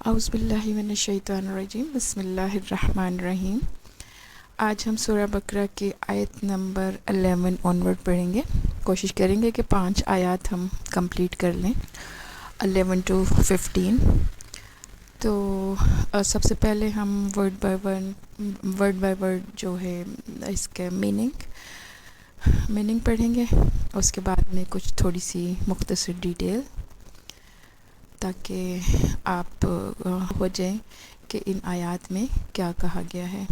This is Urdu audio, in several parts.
اعوذ باللہ من الشیطان الرجیم بسم اللہ الرحمن الرحیم۔ آج ہم سورہ بقرہ کی آیت نمبر 11 آنورڈ پڑھیں گے۔ کوشش کریں گے کہ 5 آیات ہم کمپلیٹ کر لیں، 11 to 15۔ تو سب سے پہلے ہم ورڈ بائی ورڈ جو ہے اس کے میننگ پڑھیں گے، اس کے بعد میں کچھ تھوڑی سی مختصر ڈیٹیل، تاکہ آپ ہو جائیں کہ ان آیات میں کیا کہا گیا ہے۔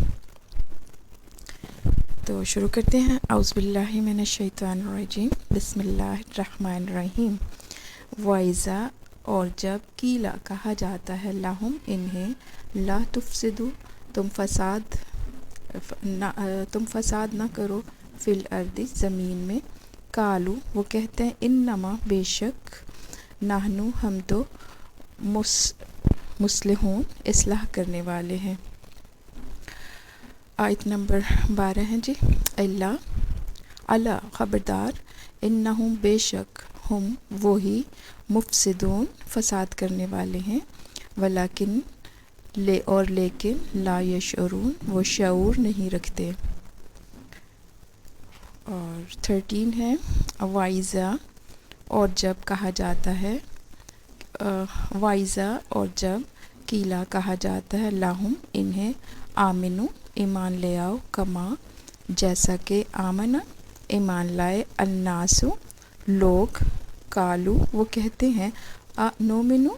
تو شروع کرتے ہیں۔ اعوذ باللہ من الشیطان الرجیم بسم اللہ الرحمن الرحیم۔ وَإِذَا اور جب قیلا کہا جاتا ہے لہم انہیں، لا تفسدو تم فساد نہ کرو، فی الارض زمین میں، قالو وہ کہتے ہیں، انما بے شک، نحنو ہم تو، مصلحون اصلاح کرنے والے ہیں۔ آیت نمبر 12 ہے جی۔ اللہ خبردار، انہم بے شک، ہم وہی، مفسدون فساد کرنے والے ہیں، ولیکن لیکن لا یشعرون وہ شعور نہیں رکھتے۔ اور 13 ہے، وَإِذَا اور جب کہا جاتا ہے، وَإِذَا اور جب قیلا کہا جاتا ہے لہم انہیں، آمنو ایمان لے آؤ، کما جیسا کہ آمنا ایمان لائے، الناس لوگ، قالو وہ کہتے ہیں، نؤمنو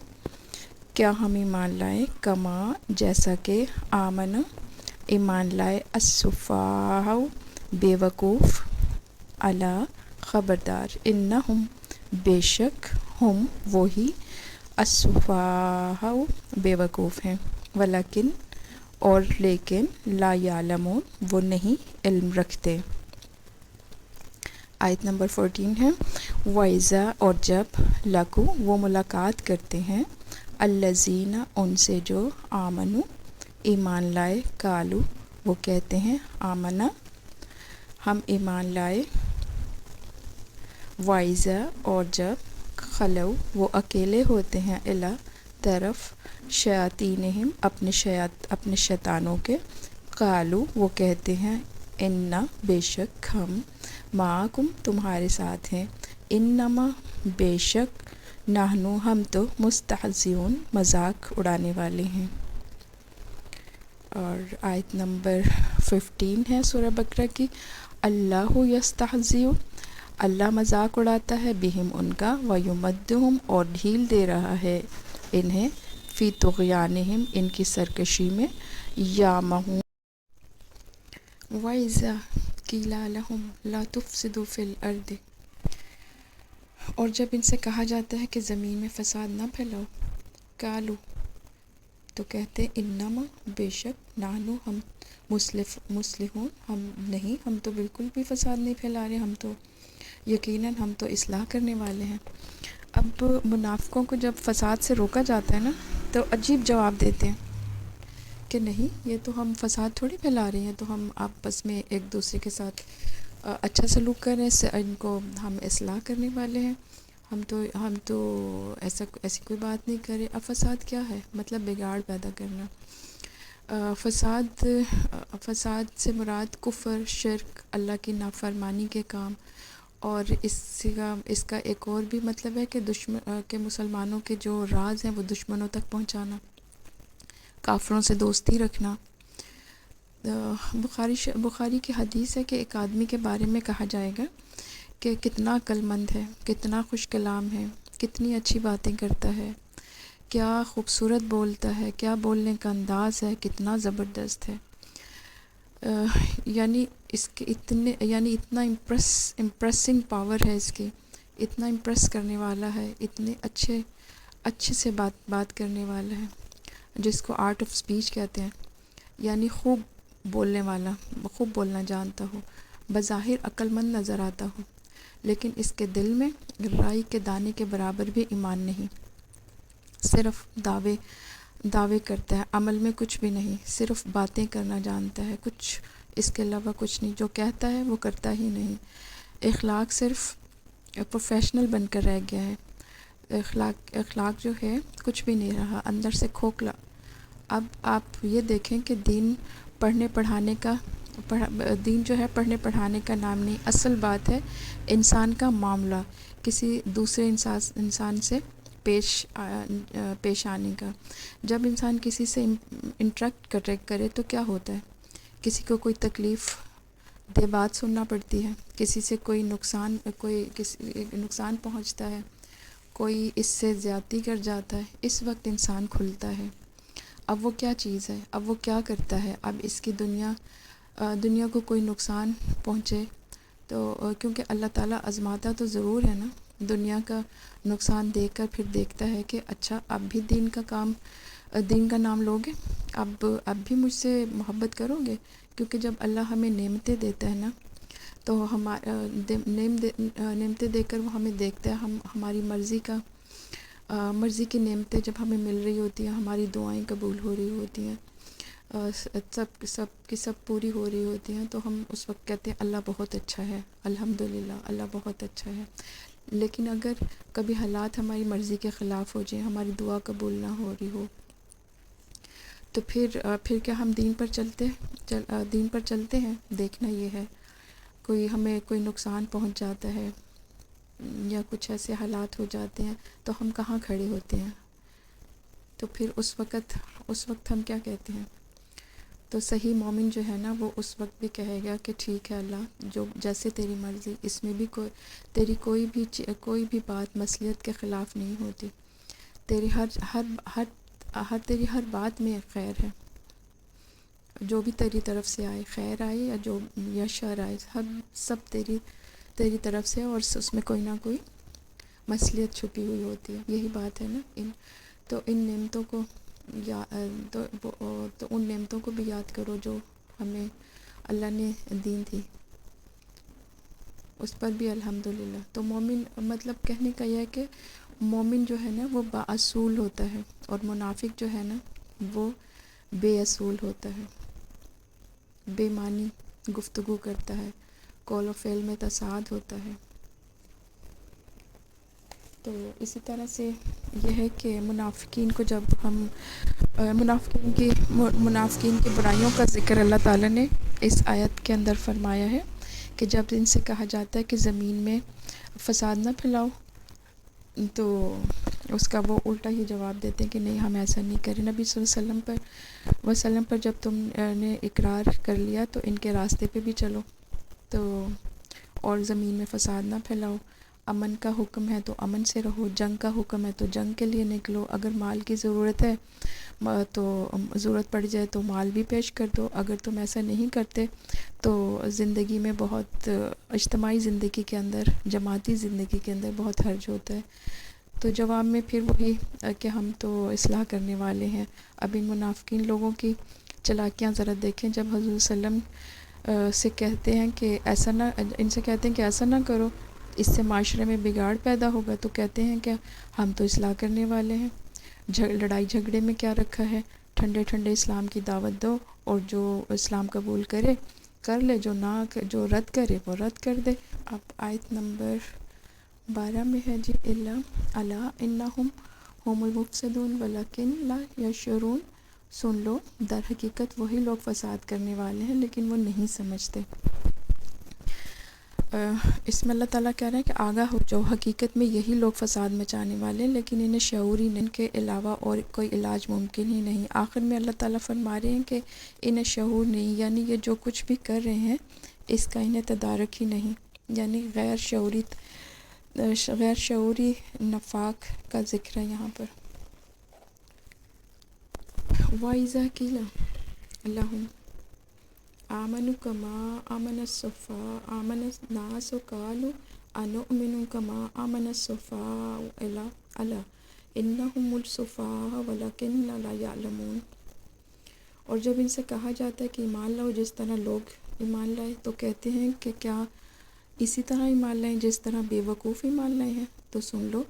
کیا ہم ایمان لائے، کما جیسا کہ آمنا ایمان لائے، السفہاء بے وقوف، الا خبردار، انہم بے شک، ہم وہی، السفہاء بے وقوف ہیں، ولیکن اور لیکن، لا یعلمون وہ نہیں علم رکھتے۔ آیت نمبر 14 ہے، وَإِذَا اور جب لقوا وہ ملاقات کرتے ہیں، الذین ان سے جو، آمنو ایمان لائے، قالو وہ کہتے ہیں، آمنا ہم ایمان لائے، وَإِذَا اور جب خلو وہ اکیلے ہوتے ہیں، الی طرف، شیاطینہم اپنے شیطانوں کے، قالو وہ کہتے ہیں، انا بے شک ہم، معکم تمہارے ساتھ ہیں، انما بے شک، نحنو ہم تو، مستہزئون مذاق اڑانے والے ہیں۔ اور آیت نمبر 15 ہے سورہ بقرہ کی، اللہ یستہزئ اللہ مذاق اڑاتا ہے، بہم ان کا، ویمدہم اور ڈھیل دے رہا ہے انہیں، فی طغیانہم ان کی سرکشی میں، یعمہون۔ وَإِذَا قِیلَ لَهُمْ لَا تُفْسِدُوا فِی الْأَرْضِ اور جب ان سے کہا جاتا ہے کہ زمین میں فساد نہ پھیلاؤ، قالوا تو کہتے، انما بے شک، نحنو ہم، مصلحون ہم تو بالکل بھی فساد نہیں پھیلا رہے، ہم تو یقیناً ہم تو اصلاح کرنے والے ہیں۔ اب منافقوں کو جب فساد سے روکا جاتا ہے نا، تو عجیب جواب دیتے ہیں کہ نہیں، یہ تو ہم فساد تھوڑی پھیلا رہے ہیں، تو ہم آپس میں ایک دوسرے کے ساتھ اچھا سلوک کر رہے ہیں، اس سے ان کو ہم اصلاح کرنے والے ہیں، ہم تو ایسی کوئی بات نہیں کر رہے۔ اب فساد کیا ہے؟ مطلب بگاڑ پیدا کرنا۔ فساد سے مراد کفر، شرک، اللہ کی نافرمانی کے کام، اور اس کا ایک اور بھی مطلب ہے کہ مسلمانوں کے جو راز ہیں وہ دشمنوں تک پہنچانا، کافروں سے دوستی رکھنا۔ بخاری کی حدیث ہے کہ ایک آدمی کے بارے میں کہا جائے گا کہ کتنا عقل مند ہے، کتنا خوش کلام ہے، کتنی اچھی باتیں کرتا ہے، کیا خوبصورت بولتا ہے، کیا بولنے کا انداز ہے، کتنا زبردست ہے، یعنی اتنا امپریسنگ پاور ہے اس کی، اتنا امپریس کرنے والا ہے، اتنے اچھے سے بات کرنے والا ہے، جس کو آرٹ آف سپیچ کہتے ہیں، یعنی خوب بولنے والا، خوب بولنا جانتا ہو، بظاہر عقل مند نظر آتا ہو، لیکن اس کے دل میں رائی کے دانے کے برابر بھی ایمان نہیں، صرف دعوے کرتا ہے، عمل میں کچھ بھی نہیں، صرف باتیں کرنا جانتا ہے، کچھ اس کے علاوہ کچھ نہیں، جو کہتا ہے وہ کرتا ہی نہیں، اخلاق صرف پروفیشنل بن کر رہ گیا ہے، اخلاق جو ہے کچھ بھی نہیں رہا، اندر سے کھوکھلا۔ اب آپ یہ دیکھیں کہ دین جو ہے پڑھنے پڑھانے کا نام نہیں، اصل بات ہے انسان کا معاملہ کسی دوسرے انسان سے پیش آنے کا۔ جب انسان کسی سے انٹریکٹ کرے تو کیا ہوتا ہے؟ کسی کو کوئی تکلیف دہ بات سننا پڑتی ہے، کسی سے کوئی نقصان پہنچتا ہے، کوئی اس سے زیادتی کر جاتا ہے، اس وقت انسان کھلتا ہے۔ اب وہ کیا چیز ہے؟ اب وہ کیا کرتا ہے؟ اب اس کی دنیا کو کوئی نقصان پہنچے تو کیونکہ اللہ تعالیٰ آزماتا تو ضرور ہے نا، دنیا کا نقصان دیکھ کر پھر دیکھتا ہے کہ اچھا اب بھی دین کا نام لوگے، اب بھی مجھ سے محبت کرو گے؟ کیونکہ جب اللہ ہمیں نعمتیں دیتا ہے نا تو نعمتیں دے کر وہ ہمیں دیکھتا ہے، ہماری مرضی کی نعمتیں جب ہمیں مل رہی ہوتی ہیں، ہماری دعائیں قبول ہو رہی ہوتی ہیں، سب پوری ہو رہی ہوتی ہیں، تو ہم اس وقت کہتے ہیں اللہ بہت اچھا ہے، الحمدللہ اللہ بہت اچھا ہے۔ لیکن اگر کبھی حالات ہماری مرضی کے خلاف ہو جائیں، ہماری دعا قبول نہ ہو رہی ہو، تو پھر کیا ہم دین پر چلتے ہیں؟ دیکھنا یہ ہے ہمیں کوئی نقصان پہنچ جاتا ہے یا کچھ ایسے حالات ہو جاتے ہیں تو ہم کہاں کھڑے ہوتے ہیں؟ تو پھر اس وقت ہم کیا کہتے ہیں؟ تو صحیح مومن جو ہے نا وہ اس وقت بھی کہے گا کہ ٹھیک ہے اللہ، جو جیسے تیری مرضی، اس میں بھی تیری کوئی بھی بات مصلحت کے خلاف نہیں ہوتی، تیری تیری ہر بات میں خیر ہے، جو بھی تیری طرف سے آئے، خیر آئے یا شر آئے، سب تیری طرف سے، اور اس میں کوئی نہ کوئی مصلحت چھپی ہوئی ہوتی ہے۔ یہی بات ہے نا۔ تو ان نعمتوں کو بھی یاد کرو جو ہمیں اللہ نے دی تھی، اس پر بھی الحمدللہ۔ تو مومن مطلب کہنے کا یہ ہے کہ مومن جو ہے نا وہ باصول ہوتا ہے، اور منافق جو ہے نا وہ بے اصول ہوتا ہے، بے معنی گفتگو کرتا ہے، قول و فعل میں تصاعد ہوتا ہے۔ تو اسی طرح سے یہ ہے کہ منافقین کو جب ہم منافقین کی برائیوں کا ذکر اللہ تعالیٰ نے اس آیت کے اندر فرمایا ہے کہ جب ان سے کہا جاتا ہے کہ زمین میں فساد نہ پھیلاؤ، تو اس کا وہ الٹا ہی جواب دیتے ہیں کہ نہیں، ہم ایسا نہیں کریں۔ نبی صلی اللہ علیہ وسلم پر جب تم نے اقرار کر لیا تو ان کے راستے پہ بھی چلو، اور زمین میں فساد نہ پھیلاؤ، امن کا حکم ہے تو امن سے رہو، جنگ کا حکم ہے تو جنگ کے لیے نکلو، اگر مال کی ضرورت ہے تو ضرورت پڑ جائے تو مال بھی پیش کر دو، اگر تم ایسا نہیں کرتے تو زندگی میں بہت اجتماعی زندگی کے اندر، جماعتی زندگی کے اندر بہت حرج ہوتا ہے۔ تو جواب میں پھر وہی کہ ہم تو اصلاح کرنے والے ہیں۔ اب ان منافقین لوگوں کی چالاکیاں ذرا دیکھیں، جب حضور صلی اللہ علیہ وسلم سے کہتے ہیں کہ ان سے کہتے ہیں کہ ایسا نہ کرو، اس سے معاشرے میں بگاڑ پیدا ہوگا، تو کہتے ہیں کہ ہم تو اصلاح کرنے والے ہیں، لڑائی جھگڑے میں کیا رکھا ہے، ٹھنڈے اسلام کی دعوت دو، اور جو اسلام قبول کرے کر لے، جو رد کرے وہ رد کر دے۔ اب آیت نمبر 12 میں ہے جی، الا انہم هم المفسدون ولکن لا یشعرون، سن لو در حقیقت وہی لوگ فساد کرنے والے ہیں لیکن وہ نہیں سمجھتے۔ اس میں اللہ تعالیٰ کہہ رہے ہیں کہ آگاہ ہو جاؤ، حقیقت میں یہی لوگ فساد مچانے والے ہیں، لیکن انہیں شعور ہی نہیں، ان کے علاوہ اور کوئی علاج ممکن ہی نہیں۔ آخر میں اللہ تعالیٰ فرما رہے ہیں کہ انہیں شعور نہیں، یعنی یہ جو کچھ بھی کر رہے ہیں اس کا انہیں تدارک ہی نہیں، یعنی غیر شعوری نفاق کا ذکر ہے یہاں پر۔ وَإِذَا قِيلَ لَهُمْ آمنوا كما آمن الناس قالوا أنؤمن كما آمن السفهاء ألا إنهم السفهاء ولكن لا يعلمون۔ اور جب ان سے کہا جاتا ہے کہ ایمان لاؤ جس طرح لوگ ایمان لائے، تو کہتے ہیں کہ کیا اسی طرح ایمان لائیں جس طرح بے وقوف ایمان لائے ہیں؟ تو سن لو،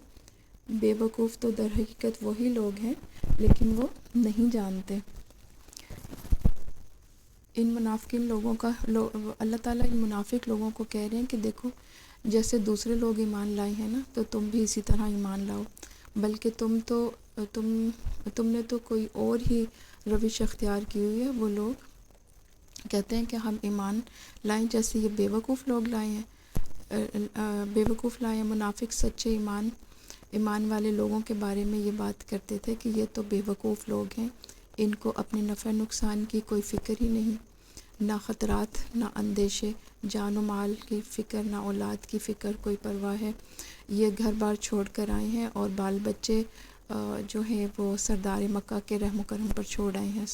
بے وقوف تو در حقیقت وہی لوگ ہیں لیکن وہ نہیں جانتے۔ ان منافقین لوگوں کا اللہ تعالیٰ ان منافق لوگوں کو کہہ رہے ہیں کہ دیکھو، جیسے دوسرے لوگ ایمان لائے ہیں نا تو تم بھی اسی طرح ایمان لاؤ، بلکہ تم نے تو کوئی اور ہی روش اختیار کی ہوئی ہے۔ وہ لوگ کہتے ہیں کہ ہم ایمان لائیں، جیسے یہ بیوقوف لوگ لائے ہیں، بیوقوف لائے ہیں۔ منافق سچے ایمان والے لوگوں کے بارے میں یہ بات کرتے تھے کہ یہ تو بیوقوف لوگ ہیں، ان کو اپنے نفع نقصان کی کوئی فکر ہی نہیں، نہ خطرات، نہ اندیشے، جان و مال کی فکر، نہ اولاد کی فکر، کوئی پرواہ ہے۔ یہ گھر بار چھوڑ کر آئے ہیں اور بال بچے جو ہیں وہ سردار مکہ کے رحم و کرم پر چھوڑ آئے ہیں،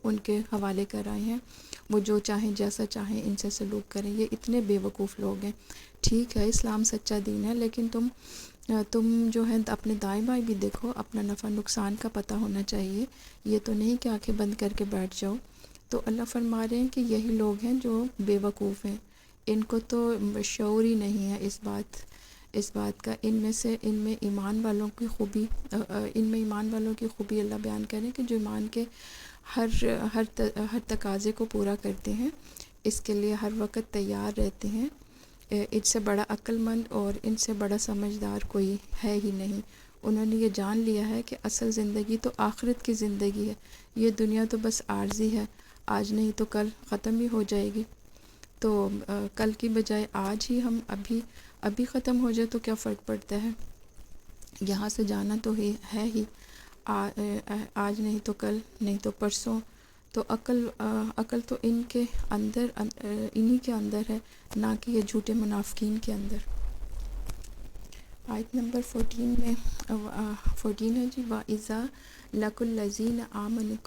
ان کے حوالے کر آئے ہیں، وہ جو چاہیں جیسا چاہیں ان سے سلوک کریں۔ یہ اتنے بیوقوف لوگ ہیں۔ ٹھیک ہے اسلام سچا دین ہے، لیکن تم جو ہے اپنے دائیں بائیں بھی دیکھو، اپنا نفع نقصان کا پتہ ہونا چاہیے، یہ تو نہیں کہ آنکھیں بند کر کے بیٹھ جاؤ۔ تو اللہ فرما رہے ہیں کہ یہی لوگ ہیں جو بیوقوف ہیں، ان کو تو شعور ہی نہیں ہے اس بات کا۔ ان میں ایمان والوں کی خوبی اللہ بیان کریں کہ جو ایمان کے ہر تقاضے کو پورا کرتے ہیں، اس کے لیے ہر وقت تیار رہتے ہیں۔ ان سے بڑا عقل مند اور ان سے بڑا سمجھدار کوئی ہے ہی نہیں۔ انہوں نے یہ جان لیا ہے کہ اصل زندگی تو آخرت کی زندگی ہے، یہ دنیا تو بس عارضی ہے، آج نہیں تو کل ختم ہی ہو جائے گی۔ تو کل کی بجائے آج ہی ہم ابھی ختم ہو جائے تو کیا فرق پڑتا ہے، یہاں سے جانا تو ہے ہی، آج نہیں تو کل، نہیں تو پرسوں۔ تو عقل تو انہی کے اندر ہے، نہ کہ یہ جھوٹے منافقین کے اندر۔ آیت نمبر 14 میں 14 ہے جی، وَإِذَا لَقُوا الَّذِينَ آمَنُوا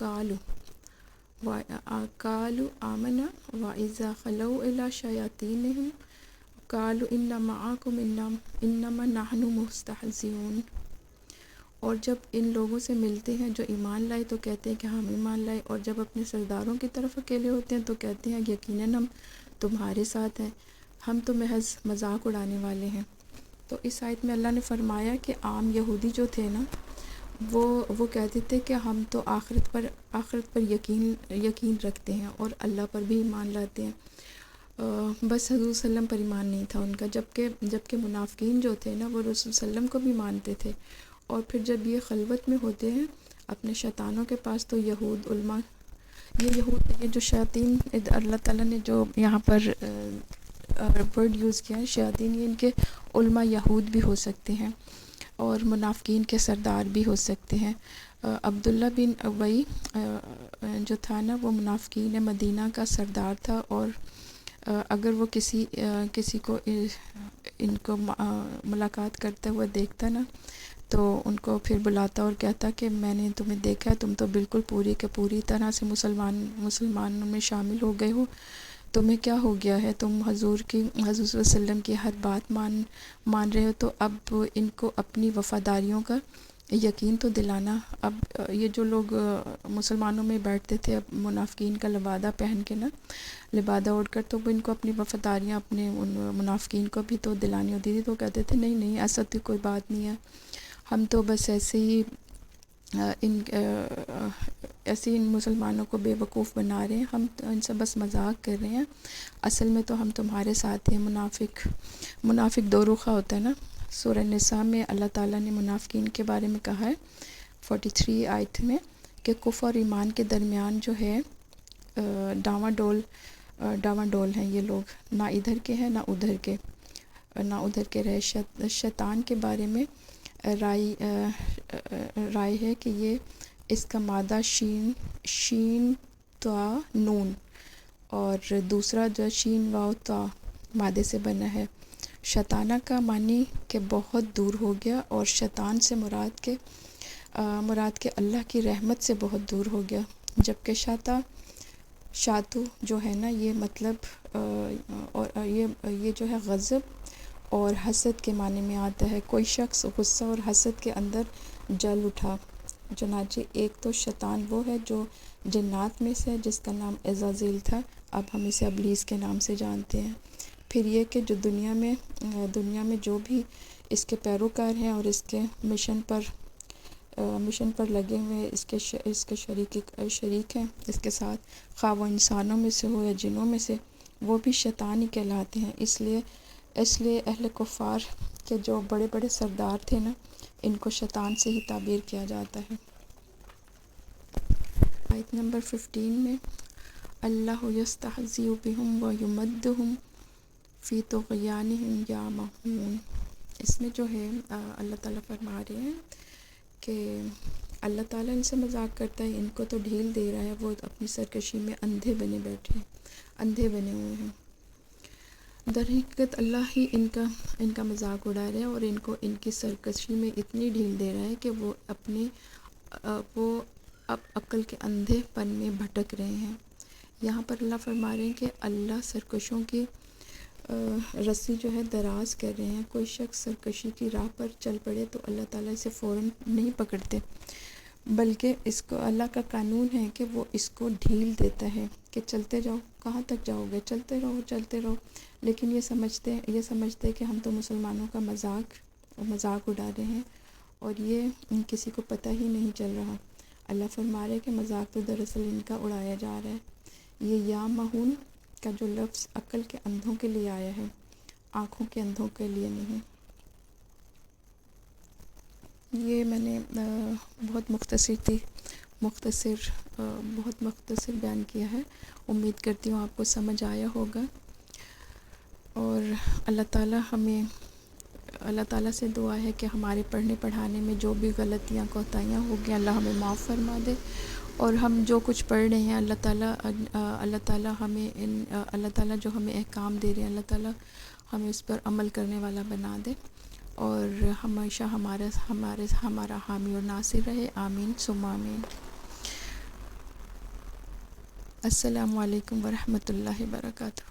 قَالُوا آمَنَّا وَإِذَا خَلَوْا إِلَىٰ شَيَاطِينِهِمْ قَالُوا إِنَّا مَعَكُمْ إِنَّمَا نَحْنُ مُسْتَهْزِئُونَ۔ اور جب ان لوگوں سے ملتے ہیں جو ایمان لائے تو کہتے ہیں کہ ہم ایمان لائے، اور جب اپنے سرداروں کی طرف اکیلے ہوتے ہیں تو کہتے ہیں یقیناً ہم تمہارے ساتھ ہیں، ہم تو محض مذاق اڑانے والے ہیں۔ تو اس آیت میں اللہ نے فرمایا کہ عام یہودی جو تھے نا، وہ کہتے تھے کہ ہم تو آخرت پر یقین رکھتے ہیں اور اللہ پر بھی ایمان لاتے ہیں، بس حضور صلی اللہ علیہ وسلم پر ایمان نہیں تھا ان کا۔ جبکہ منافقین جو تھے نا، وہ رسول صلی اللہ علیہ وسلم کو بھی مانتے تھے، اور پھر جب یہ خلوت میں ہوتے ہیں اپنے شیطانوں کے پاس تو یہ جو شیاطین اللہ تعالیٰ نے جو یہاں پر ورڈ یوز کیا ہے شیاطین، یہ ان کے علماء یہود بھی ہو سکتے ہیں اور منافقین کے سردار بھی ہو سکتے ہیں۔ عبداللہ بن ابی جو تھا نا، وہ منافقین مدینہ کا سردار تھا، اور اگر وہ کسی کو ان کو ملاقات کرتے ہوئے دیکھتا نا تو ان کو پھر بلاتا اور کہتا کہ میں نے تمہیں دیکھا ہے، تم تو بالکل پوری کے پوری طرح سے مسلمانوں میں شامل ہو گئے ہو، تمہیں کیا ہو گیا ہے، تم حضور صلی اللہ علیہ وسلم کی ہر بات مان رہے ہو، تو اب ان کو اپنی وفاداریوں کا یقین تو دلانا۔ اب یہ جو لوگ مسلمانوں میں بیٹھتے تھے اب منافقین کا لبادہ پہن کے نا، لبادہ اوڑھ کر، تو ان کو اپنی وفاداریاں اپنے ان منافقین کو بھی تو دلانی ہوتی تھی، تو کہتے تھے نہیں ایسا تو کوئی بات نہیں ہے، ہم تو بس ایسے ہی ان مسلمانوں کو بے وقوف بنا رہے ہیں، ہم ان سے بس مذاق کر رہے ہیں، اصل میں تو ہم تمہارے ساتھ ہیں۔ منافق دو رخا ہوتا ہے نا۔ سورہ نساء میں اللہ تعالیٰ نے منافقین کے بارے میں کہا ہے 43 آیت میں کہ کفر اور ایمان کے درمیان جو ہے ڈاواں ڈول ہیں یہ لوگ، نہ ادھر کے ہیں نہ ادھر کے رہے۔ شیطان کے بارے میں رائے ہے کہ یہ اس کا مادہ شین تا نون، اور دوسرا جو شین واو تا مادے سے بنا ہے۔ شیطانہ کا معنی کہ بہت دور ہو گیا، اور شیطان سے مراد کے اللہ کی رحمت سے بہت دور ہو گیا، جبکہ شاتو جو ہے نا یہ مطلب اور یہ جو ہے غضب اور حسد کے معنی میں آتا ہے۔ کوئی شخص غصہ اور حسد کے اندر جل اٹھا۔ چنانچہ ایک تو شیطان وہ ہے جو جنات میں سے جس کا نام عزازیل تھا، اب ہم اسے ابلیس کے نام سے جانتے ہیں۔ پھر یہ کہ جو دنیا میں جو بھی اس کے پیروکار ہیں اور اس کے مشن پر لگے ہوئے، اس کے شریک ہیں اس کے ساتھ، خواہ وہ انسانوں میں سے ہو یا جنوں میں سے، وہ بھی شیطان ہی کہلاتے ہیں۔ اس لیے اس لیے اہل کفار کے جو بڑے بڑے سردار تھے نا، ان کو شیطان سے ہی تعبیر کیا جاتا ہے۔ آیت نمبر 15 میں اللہ یستہزئ بہم ویمدہم فی طغیانہم یعمہون، اس میں جو ہے اللہ تعالیٰ فرما رہے ہیں کہ اللہ تعالیٰ ان سے مذاق کرتا ہے، ان کو تو ڈھیل دے رہا ہے، وہ اپنی سرکشی میں اندھے بنے بیٹھے ہیں، اندھے بنے ہوئے ہیں۔ در حقیقت اللہ ہی ان کا مذاق اڑا رہا ہے، اور ان کو ان کی سرکشی میں اتنی ڈھیل دے رہا ہے کہ وہ اب عقل کے اندھے پن میں بھٹک رہے ہیں۔ یہاں پر اللہ فرما رہے ہیں کہ اللہ سرکشوں کی رسی جو ہے دراز کر رہے ہیں۔ کوئی شخص سرکشی کی راہ پر چل پڑے تو اللہ تعالیٰ اسے فوراً نہیں پکڑتے، بلکہ اس کو اللہ کا قانون ہے کہ وہ اس کو ڈھیل دیتا ہے کہ چلتے جاؤ، کہاں تک جاؤ گے، چلتے رہو۔ لیکن یہ سمجھتے کہ ہم تو مسلمانوں کا مذاق اڑا رہے ہیں، اور یہ کسی کو پتہ ہی نہیں چل رہا۔ اللہ فرما رہے کہ مذاق تو دراصل ان کا اڑایا جا رہا ہے۔ یہ یا مہون کا جو لفظ عقل کے اندھوں کے لیے آیا ہے، آنکھوں کے اندھوں کے لیے نہیں۔ یہ میں نے بہت مختصر بیان کیا ہے، امید کرتی ہوں آپ کو سمجھ آیا ہوگا۔ اور اللہ تعالیٰ سے دعا ہے کہ ہمارے پڑھنے پڑھانے میں جو بھی غلطیاں کوتاہیاں ہو گئی اللہ ہمیں معاف فرما دے، اور ہم جو کچھ پڑھ رہے ہیں اللہ تعالیٰ جو ہمیں احکام دے رہے ہیں اللہ تعالیٰ ہمیں اس پر عمل کرنے والا بنا دے، اور ہمیشہ ہمارا حامی اور ناصر رہے، آمین ثم آمین۔ السلام علیکم ورحمۃ اللہ وبرکاتہ۔